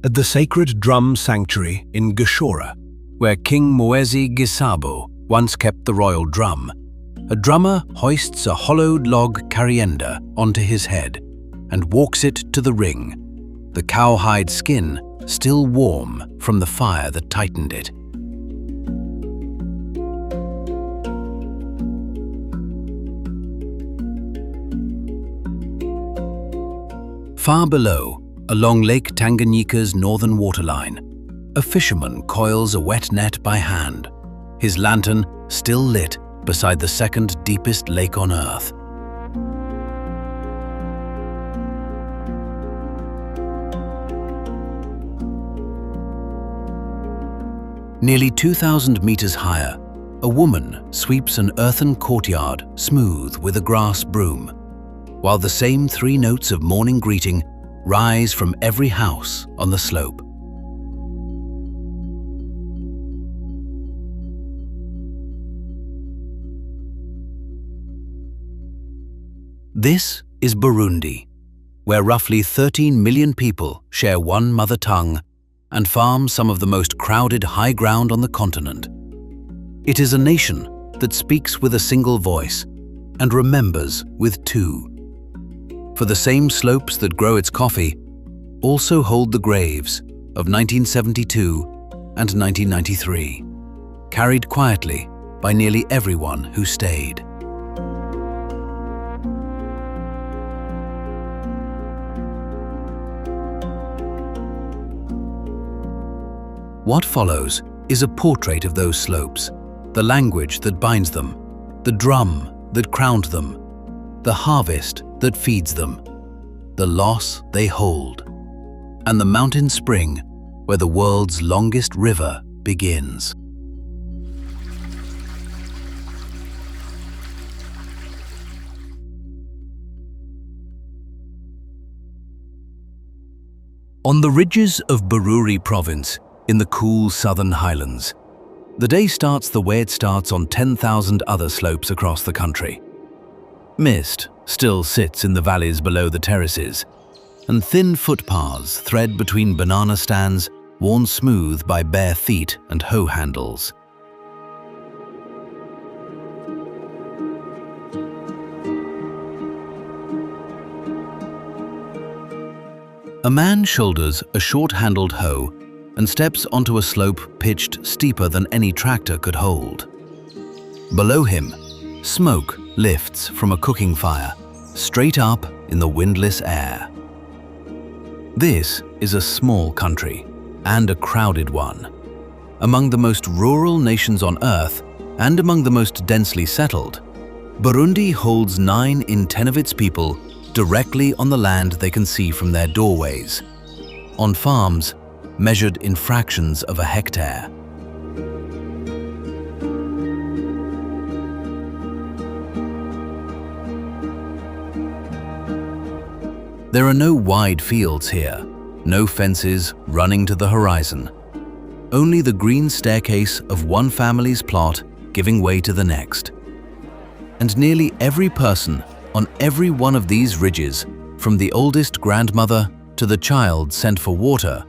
at the sacred drum sanctuary in Gishora, where King Ngozi once kept the royal drum. A drummer hoists a hollowed log Kayanza onto his head and walks it to the ring, the cowhide skin still warm from the fire that tightened it. Far below, along Lake Tanganyika's northern waterline, a fisherman coils a wet net by hand, his lantern still lit beside the second deepest lake on Earth. Nearly 2,000 meters higher, a woman sweeps an earthen courtyard smooth with a grass broom, while the same 3 notes of morning greeting rise from every house on the slope. This is Burundi, where roughly 13 million people share one mother tongue and farm some of the most crowded high ground on the continent. It is a nation that speaks with a single voice and remembers with 2. For the same slopes that grow its coffee also hold the graves of 1972 and 1993, carried quietly by nearly everyone who stayed. What follows is a portrait of those slopes, the language that binds them, the drum that crowned them, the harvest that feeds them, the loss they hold, and the mountain spring where the world's longest river begins. On the ridges of Bururi province, in the cool southern highlands, the day starts the way it starts on 10,000 other slopes across the country. Mist still sits in the valleys below the terraces, and thin footpaths thread between banana stands worn smooth by bare feet and hoe handles. A man shoulders a short-handled hoe and steps onto a slope pitched steeper than any tractor could hold. Below him, smoke lifts from a cooking fire, straight up in the windless air. This is a small country, and a crowded one. Among the most rural nations on Earth, and among the most densely settled, Burundi holds 9 in 10 of its people directly on the land they can see from their doorways, on farms measured in fractions of a hectare. There are no wide fields here, no fences running to the horizon. Only the green staircase of one family's plot giving way to the next. And nearly every person on every one of these ridges, from the oldest grandmother to the child sent for water,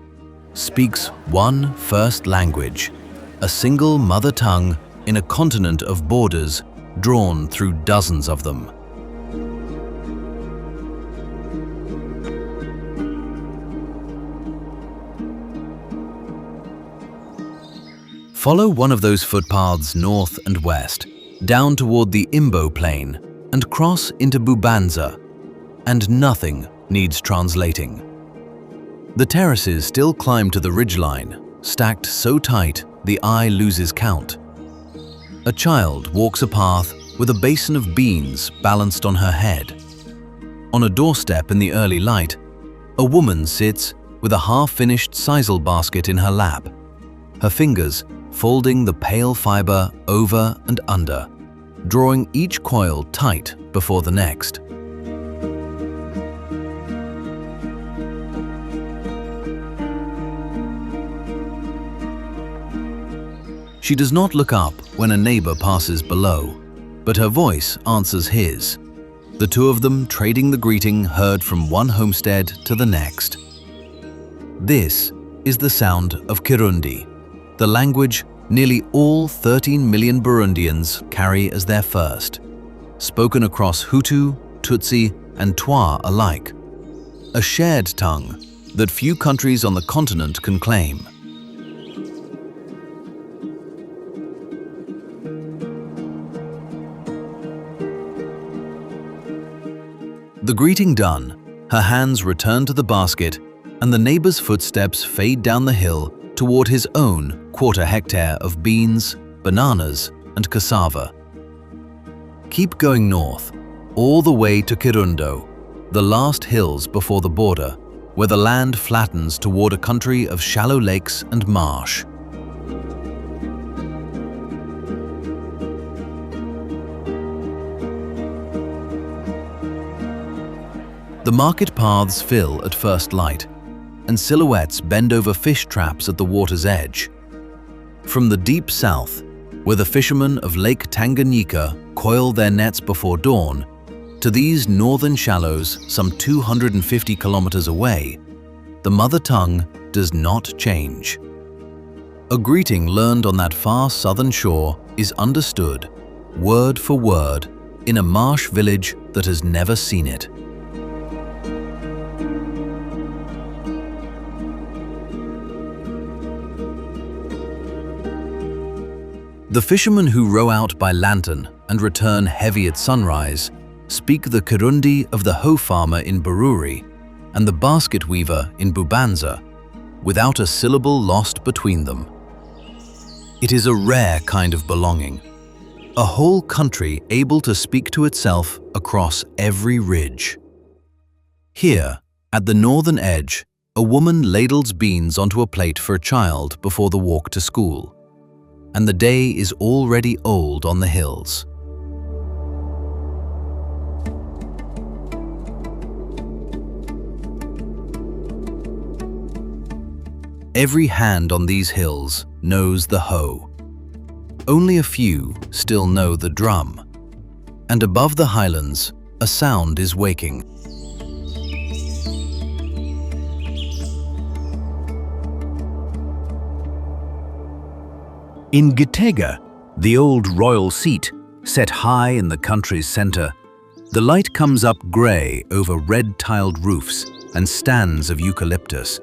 speaks one first language, a single mother tongue in a continent of borders drawn through dozens of them. Follow one of those footpaths north and west, down toward the Imbo Plain, and cross into Bubanza, and nothing needs translating. The terraces still climb to the ridgeline, stacked so tight the eye loses count. A child walks a path with a basin of beans balanced on her head. On a doorstep in the early light, a woman sits with a half-finished sisal basket in her lap, her fingers folding the pale fiber over and under, drawing each coil tight before the next. She does not look up when a neighbor passes below, but her voice answers his, the two of them trading the greeting heard from one homestead to the next. This is the sound of Kirundi, the language nearly all 13 million Burundians carry as their first, spoken across Hutu, Tutsi, and Twa alike, a shared tongue that few countries on the continent can claim. The greeting done, her hands return to the basket, and the neighbor's footsteps fade down the hill toward his own quarter-hectare of beans, bananas, and cassava. Keep going north, all the way to Kirundo, the last hills before the border, where the land flattens toward a country of shallow lakes and marsh. The market paths fill at first light, and silhouettes bend over fish traps at the water's edge. From the deep south, where the fishermen of Lake Tanganyika coil their nets before dawn, to these northern shallows some 250 kilometers away, the mother tongue does not change. A greeting learned on that far southern shore is understood, word for word, in a marsh village that has never seen it. The fishermen who row out by lantern and return heavy at sunrise speak the Kirundi of the hoe farmer in Bururi and the basket weaver in Bubanza, without a syllable lost between them. It is a rare kind of belonging, a whole country able to speak to itself across every ridge. Here, at the northern edge, a woman ladles beans onto a plate for a child before the walk to school, and the day is already old on the hills. Every hand on these hills knows the hoe. Only a few still know the drum. And above the highlands, a sound is waking. In Gitega, the old royal seat, set high in the country's center, the light comes up grey over red-tiled roofs and stands of eucalyptus.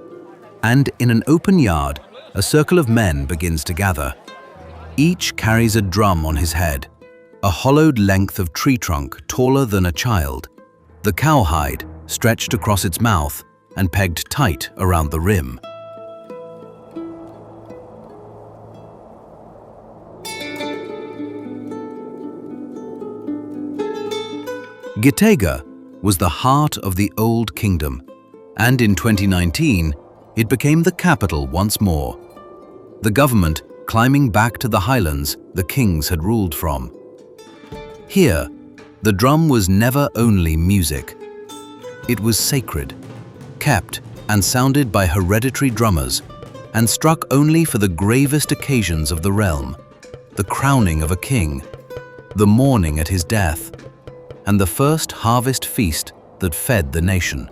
And in an open yard, a circle of men begins to gather. Each carries a drum on his head, a hollowed length of tree trunk taller than a child, the cowhide stretched across its mouth and pegged tight around the rim. Gitega was the heart of the old kingdom, and in 2019, it became the capital once more, the government climbing back to the highlands the kings had ruled from. Here, the drum was never only music. It was sacred, kept and sounded by hereditary drummers, and struck only for the gravest occasions of the realm, the crowning of a king, the mourning at his death, and the first harvest feast that fed the nation.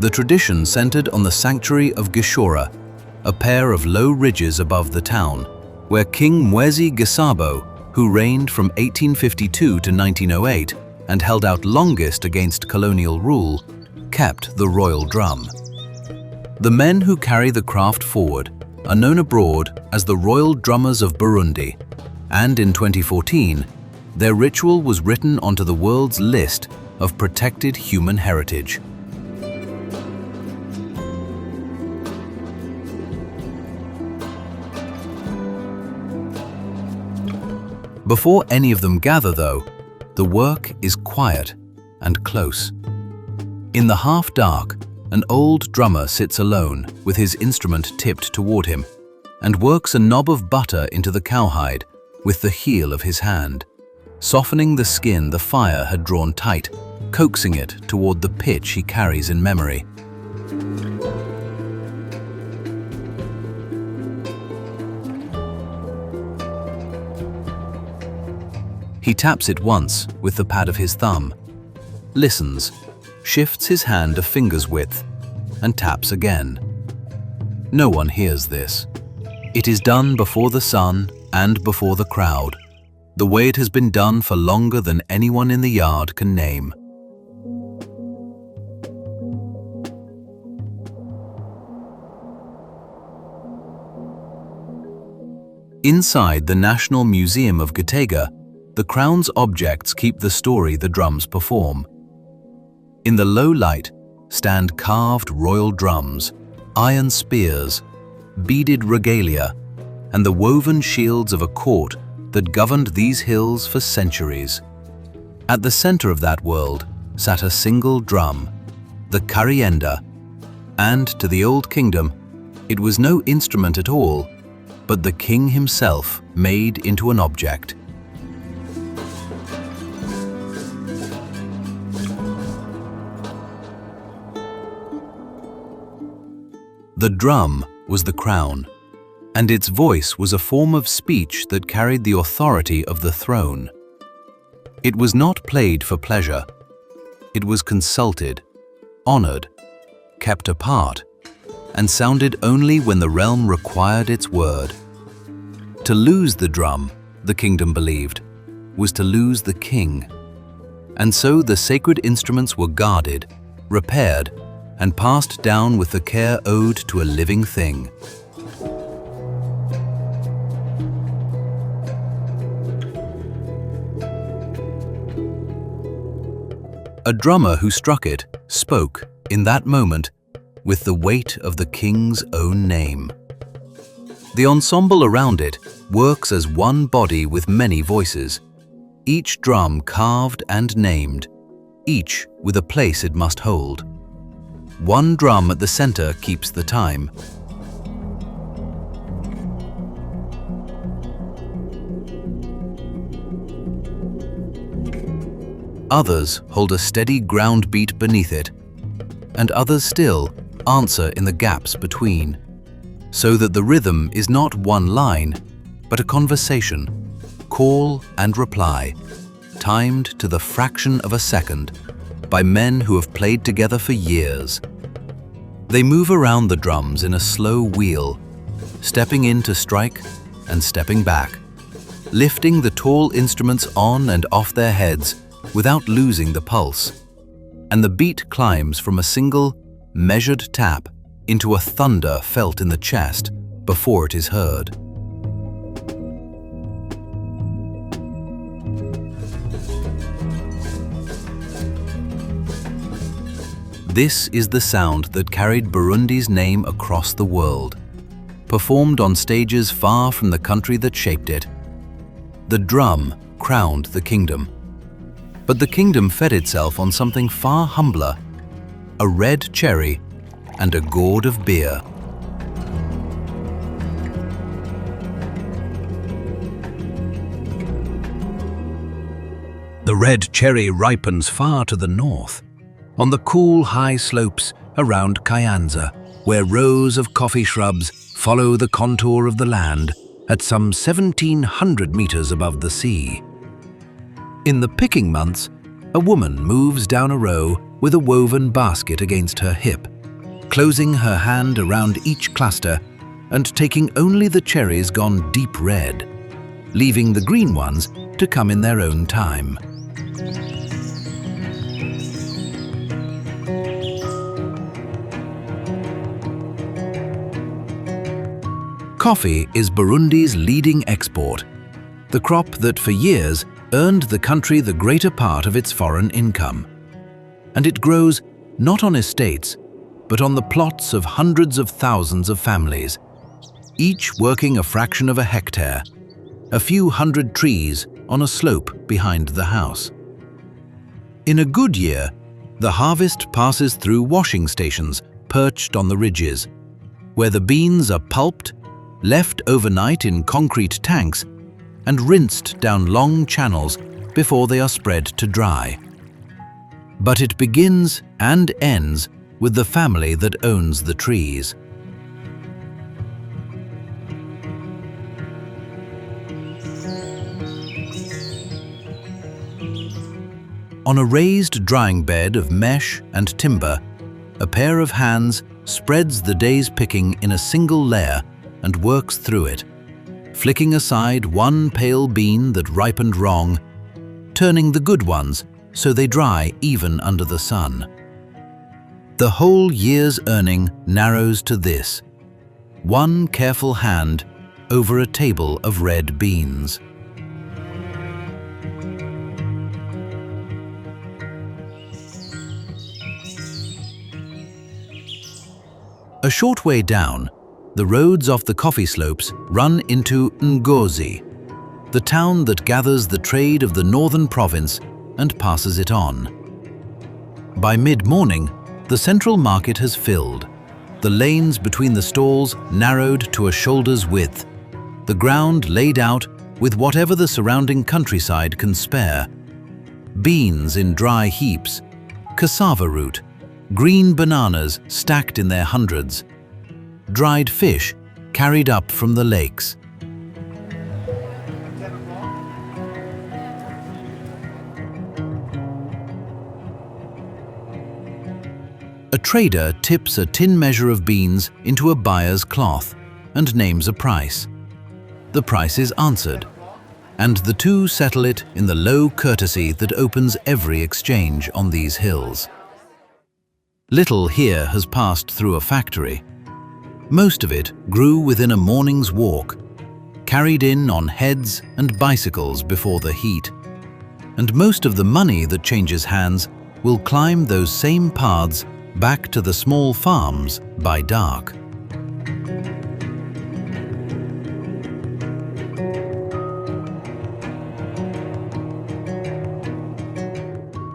The tradition centered on the sanctuary of Gishora, a pair of low ridges above the town, where King Ngozi, who reigned from 1852 to 1908 and held out longest against colonial rule, kept the royal drum. The men who carry the craft forward are known abroad as the Royal Drummers of Burundi, and in 2014, their ritual was written onto the world's list of protected human heritage. Before any of them gather, though, the work is quiet and close. In the half-dark, an old drummer sits alone with his instrument tipped toward him and works a knob of butter into the cowhide with the heel of his hand, softening the skin the fire had drawn tight, coaxing it toward the pitch he carries in memory. He taps it once with the pad of his thumb, listens, shifts his hand a finger's width, and taps again. No one hears this. It is done before the sun and before the crowd, the way it has been done for longer than anyone in the yard can name. Inside the National Museum of Gitega, the crown's objects keep the story the drums perform. In the low light stand carved royal drums, iron spears, beaded regalia, and the woven shields of a court that governed these hills for centuries. At the center of that world sat a single drum, the Kayanza, and to the Old Kingdom, it was no instrument at all, but the king himself made into an object. The drum was the crown, and its voice was a form of speech that carried the authority of the throne. It was not played for pleasure. It was consulted, honored, kept apart, and sounded only when the realm required its word. To lose the drum, the kingdom believed, was to lose the king. And so the sacred instruments were guarded, repaired, and passed down with the care owed to a living thing. A drummer who struck it spoke, in that moment, with the weight of the king's own name. The ensemble around it works as one body with many voices, each drum carved and named, each with a place it must hold. One drum at the center keeps the time. Others hold a steady ground beat beneath it, and others still answer in the gaps between, so that the rhythm is not one line, but a conversation, call and reply, timed to the fraction of a second by men who have played together for years. They move around the drums in a slow wheel, stepping in to strike and stepping back, lifting the tall instruments on and off their heads without losing the pulse. And the beat climbs from a single, measured tap into a thunder felt in the chest before it is heard. This is the sound that carried Burundi's name across the world, performed on stages far from the country that shaped it. The drum crowned the kingdom, but the kingdom fed itself on something far humbler, a red cherry and a gourd of beer. The red cherry ripens far to the north, on the cool high slopes around Kayanza, where rows of coffee shrubs follow the contour of the land at some 1,700 meters above the sea. In the picking months, a woman moves down a row with a woven basket against her hip, closing her hand around each cluster and taking only the cherries gone deep red, leaving the green ones to come in their own time. Coffee is Burundi's leading export, the crop that for years earned the country the greater part of its foreign income. And it grows not on estates, but on the plots of hundreds of thousands of families, each working a fraction of a hectare, a few hundred trees on a slope behind the house. In a good year, the harvest passes through washing stations perched on the ridges, where the beans are pulped, left overnight in concrete tanks, and rinsed down long channels before they are spread to dry. But it begins and ends with the family that owns the trees. On a raised drying bed of mesh and timber, a pair of hands spreads the day's picking in a single layer and works through it, flicking aside one pale bean that ripened wrong, turning the good ones so they dry even under the sun. The whole year's earning narrows to this: one careful hand over a table of red beans. A short way down, the roads off the coffee slopes run into Ngozi, the town that gathers the trade of the northern province and passes it on. By mid-morning, the central market has filled, the lanes between the stalls narrowed to a shoulder's width, the ground laid out with whatever the surrounding countryside can spare. Beans in dry heaps, cassava root, green bananas stacked in their hundreds, dried fish carried up from the lakes. A trader tips a tin measure of beans into a buyer's cloth and names a price. The price is answered, and the two settle it in the low courtesy that opens every exchange on these hills. Little here has passed through a factory. Most of it grew within a morning's walk, carried in on heads and bicycles before the heat. And most of the money that changes hands will climb those same paths back to the small farms by dark.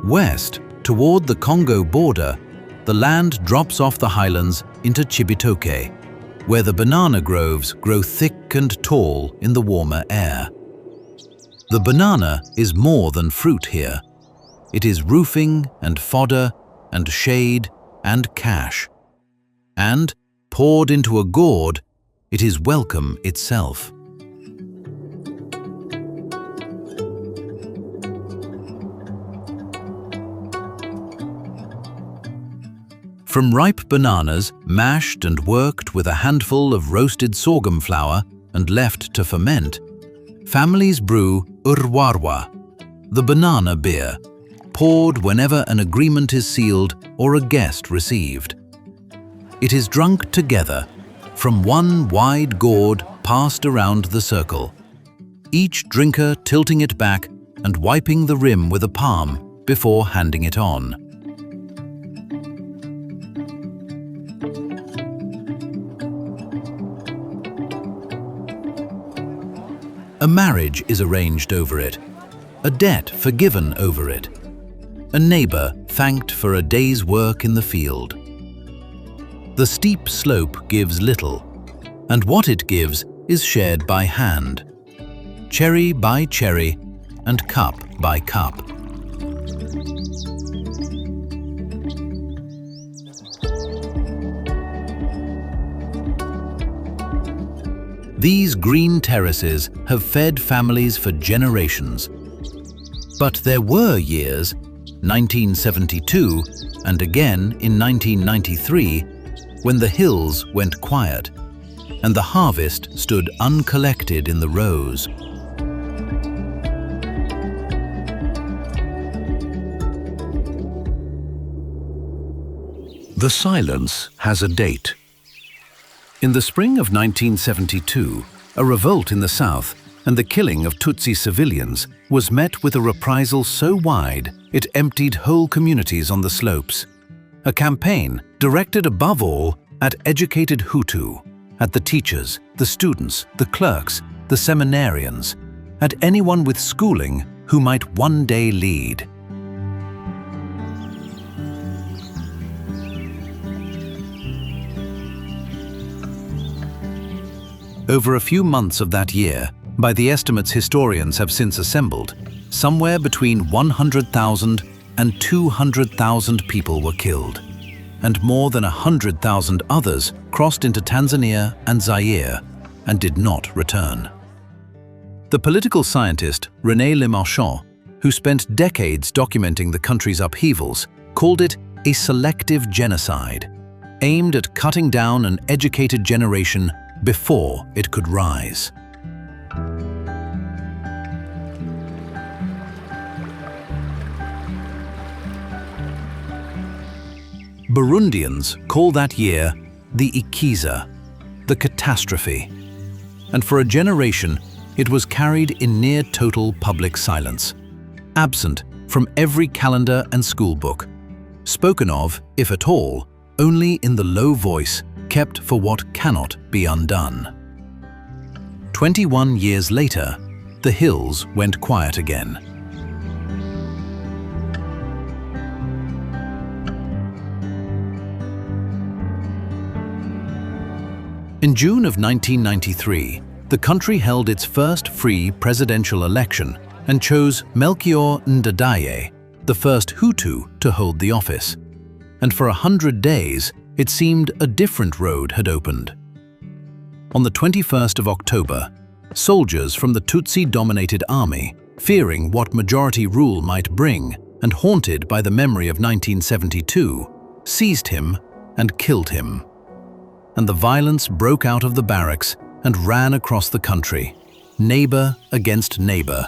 West, toward the Congo border, the land drops off the highlands into Cibitoke, where the banana groves grow thick and tall in the warmer air. The banana is more than fruit here. It is roofing and fodder and shade and cash. And, poured into a gourd, it is welcome itself. From ripe bananas, mashed and worked with a handful of roasted sorghum flour and left to ferment, families brew urwarwa, the banana beer, poured whenever an agreement is sealed or a guest received. It is drunk together, from one wide gourd passed around the circle, each drinker tilting it back and wiping the rim with a palm before handing it on. A marriage is arranged over it, a debt forgiven over it, a neighbor thanked for a day's work in the field. The steep slope gives little, and what it gives is shared by hand, cherry by cherry and cup by cup. These green terraces have fed families for generations. But there were years, 1972 and again in 1993, when the hills went quiet and the harvest stood uncollected in the rows. The silence has a date. In the spring of 1972, a revolt in the south and the killing of Tutsi civilians was met with a reprisal so wide it emptied whole communities on the slopes. A campaign directed above all at educated Hutu, at the teachers, the students, the clerks, the seminarians, at anyone with schooling who might one day lead. Over a few months of that year, by the estimates historians have since assembled, somewhere between 100,000 and 200,000 people were killed, and more than 100,000 others crossed into Tanzania and Zaire and did not return. The political scientist René Le Marchand, who spent decades documenting the country's upheavals, called it a selective genocide, aimed at cutting down an educated generation before it could rise. Burundians call that year the Ikiza, the catastrophe, and for a generation it was carried in near total public silence, absent from every calendar and school book, spoken of, if at all, only in the low voice kept for what cannot be undone. 21 years later, the hills went quiet again. In June of 1993, the country held its first free presidential election and chose Melchior Ndadaye, the first Hutu to hold the office. And for 100 days, it seemed a different road had opened. On the 21st of October, soldiers from the Tutsi-dominated army, fearing what majority rule might bring and haunted by the memory of 1972, seized him and killed him. And the violence broke out of the barracks and ran across the country, neighbor against neighbor,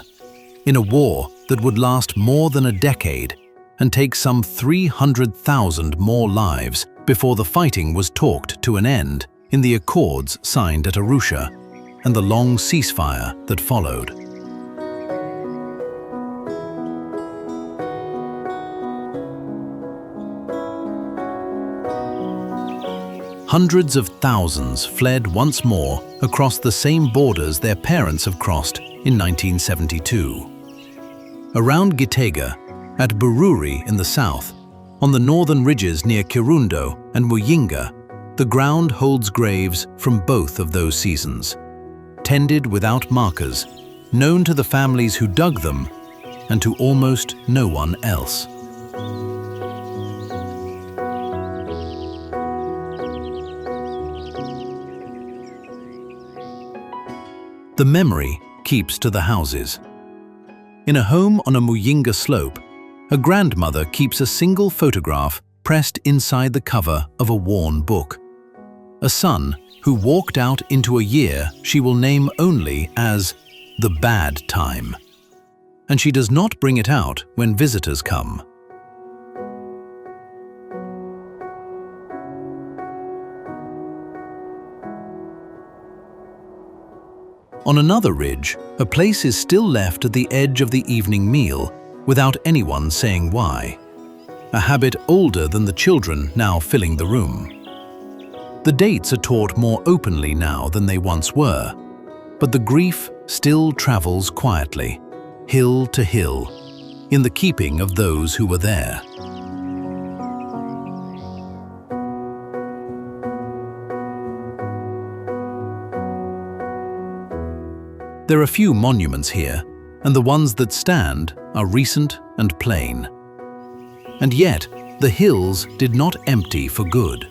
in a war that would last more than a decade and take some 300,000 more lives before the fighting was talked to an end in the accords signed at Arusha and the long ceasefire that followed. Hundreds of thousands fled once more across the same borders their parents have crossed in 1972. Around Gitega, at Bururi in the south, on the northern ridges near Kirundo and Muyinga, the ground holds graves from both of those seasons, tended without markers, known to the families who dug them and to almost no one else. The memory keeps to the houses. In a home on a Muyinga slope, a grandmother keeps a single photograph pressed inside the cover of a worn book. A son who walked out into a year she will name only as the bad time. And she does not bring it out when visitors come. On another ridge, a place is still left at the edge of the evening meal without anyone saying why. A habit older than the children now filling the room. The dates are taught more openly now than they once were, but the grief still travels quietly, hill to hill, in the keeping of those who were there. There are few monuments here, and the ones that stand are recent and plain. And yet, the hills did not empty for good.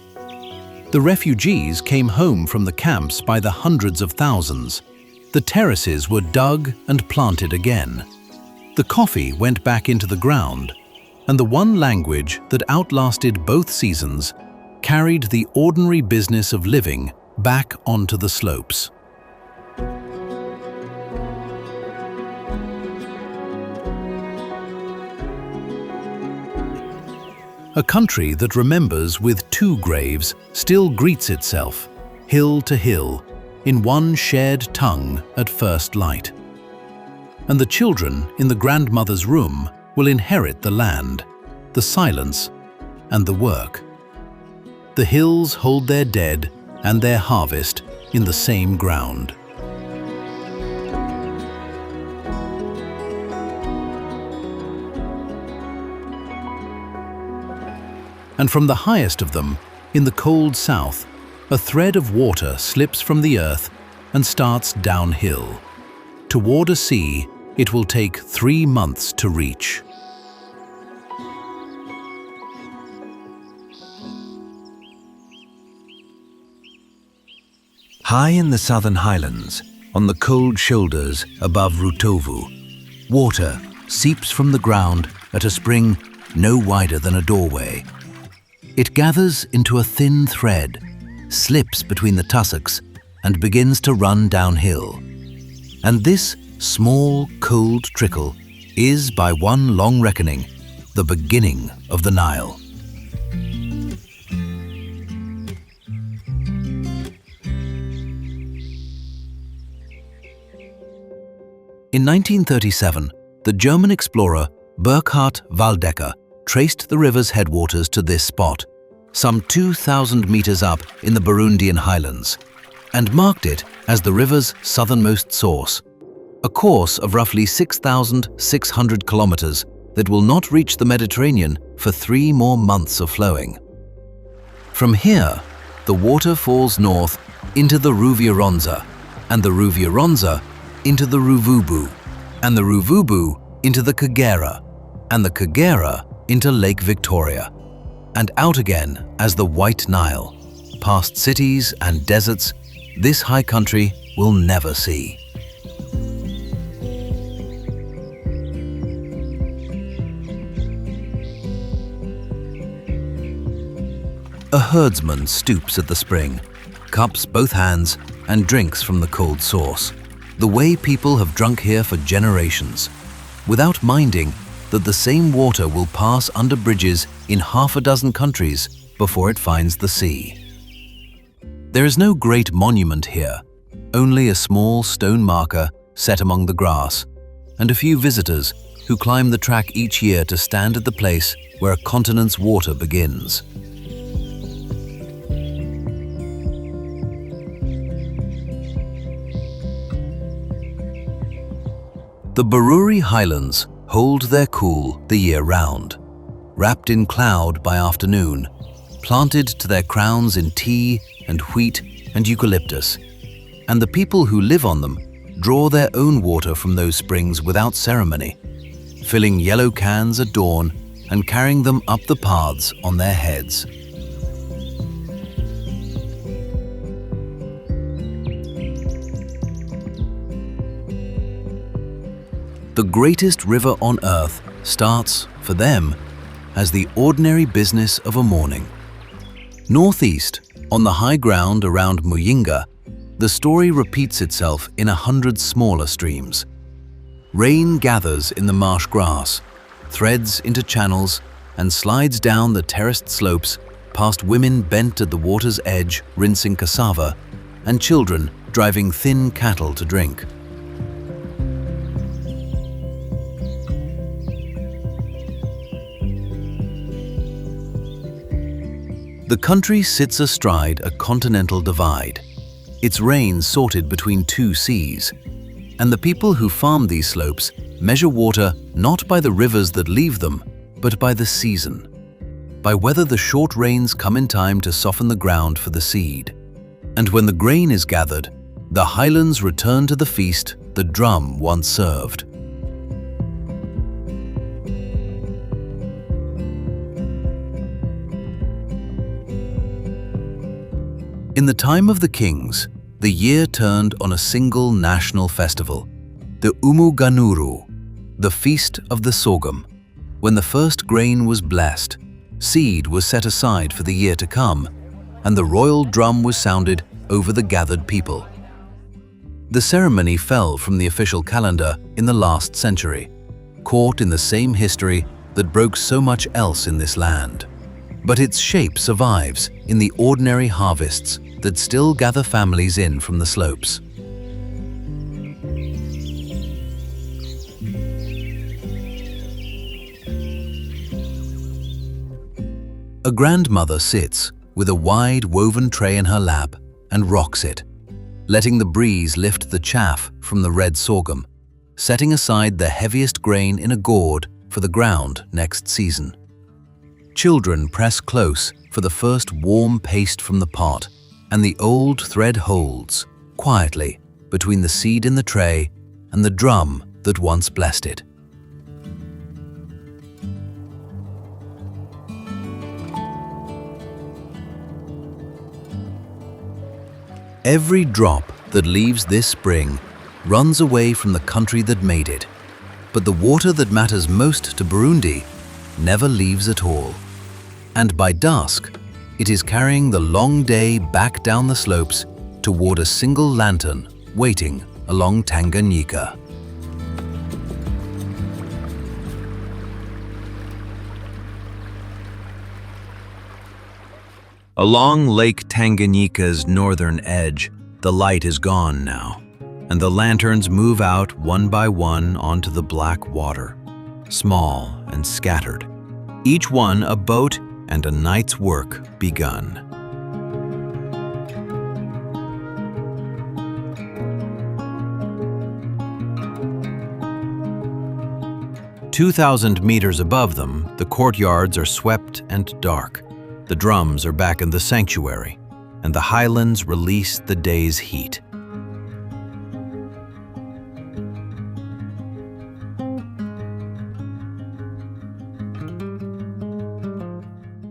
The refugees came home from the camps by the hundreds of thousands. The terraces were dug and planted again. The coffee went back into the ground, and the one language that outlasted both seasons carried the ordinary business of living back onto the slopes. A country that remembers with two graves still greets itself, hill to hill, in one shared tongue at first light. And the children in the grandmother's room will inherit the land, the silence, and the work. The hills hold their dead and their harvest in the same ground. And from the highest of them, in the cold south, a thread of water slips from the earth and starts downhill. Toward a sea it will take 3 months to reach. High in the southern highlands, on the cold shoulders above Rutovu, water seeps from the ground at a spring no wider than a doorway. It gathers into a thin thread, slips between the tussocks, and begins to run downhill. And this small, cold trickle is, by one long reckoning, the beginning of the Nile. In 1937, the German explorer Burkhard Waldecker traced the river's headwaters to this spot, some 2,000 meters up in the Burundian highlands, and marked it as the river's southernmost source, a course of roughly 6,600 kilometers that will not reach the Mediterranean for 3 more months of flowing. From here, the water falls north into the Ruvieronza, and the Ruvieronza into the Ruvubu, and the Ruvubu into the Kagera, and the Kagera into Lake Victoria, and out again as the White Nile, past cities and deserts this high country will never see. A herdsman stoops at the spring, cups both hands, and drinks from the cold source, the way people have drunk here for generations, without minding that the same water will pass under bridges in half a dozen countries before it finds the sea. There is no great monument here, only a small stone marker set among the grass, and a few visitors who climb the track each year to stand at the place where a continent's water begins. The Bururi highlands hold their cool the year round, wrapped in cloud by afternoon, planted to their crowns in tea and wheat and eucalyptus, and the people who live on them draw their own water from those springs without ceremony, filling yellow cans at dawn and carrying them up the paths on their heads. The greatest river on earth starts, for them, as the ordinary business of a morning. Northeast, on the high ground around Muyinga, the story repeats itself in 100 smaller streams. Rain gathers in the marsh grass, threads into channels, and slides down the terraced slopes past women bent at the water's edge rinsing cassava, and children driving thin cattle to drink. The country sits astride a continental divide, its rains sorted between 2 seas, and the people who farm these slopes measure water not by the rivers that leave them, but by the season, by whether the short rains come in time to soften the ground for the seed. And when the grain is gathered, the highlands return to the feast the drum once served. In the time of the kings, the year turned on a single national festival, the Umuganuru, the Feast of the Sorghum. When the first grain was blessed, seed was set aside for the year to come, and the royal drum was sounded over the gathered people. The ceremony fell from the official calendar in the last century, caught in the same history that broke so much else in this land. But its shape survives in the ordinary harvests that still gather families in from the slopes. A grandmother sits with a wide woven tray in her lap and rocks it, letting the breeze lift the chaff from the red sorghum, setting aside the heaviest grain in a gourd for the ground next season. Children press close for the first warm paste from the pot, and the old thread holds, quietly, between the seed in the tray and the drum that once blessed it. Every drop that leaves this spring runs away from the country that made it, But the water that matters most to Burundi never leaves at all. And by dusk, it is carrying the long day back down the slopes toward a single lantern waiting along Tanganyika. Along Lake Tanganyika's northern edge, the light is gone now, and the lanterns move out one by one onto the black water, small and scattered, each one a boat and a night's work begun. "2,000 meters above them, the courtyards are swept and dark. The drums are back in the sanctuary, and the highlands release the day's heat.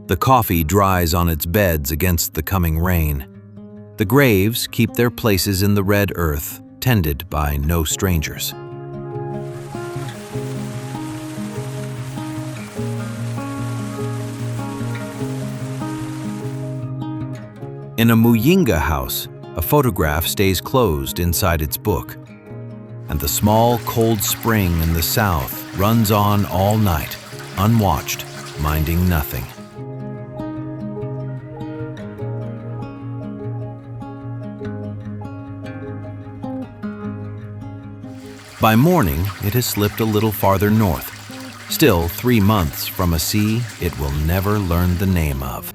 The coffee dries on its beds against the coming rain. The graves keep their places in the red earth, tended by no strangers. In a Muyinga house, a photograph stays closed inside its book, and the small, cold spring in the south runs on all night, unwatched, minding nothing. By morning, it has slipped a little farther north, still 3 months from a sea it will never learn the name of.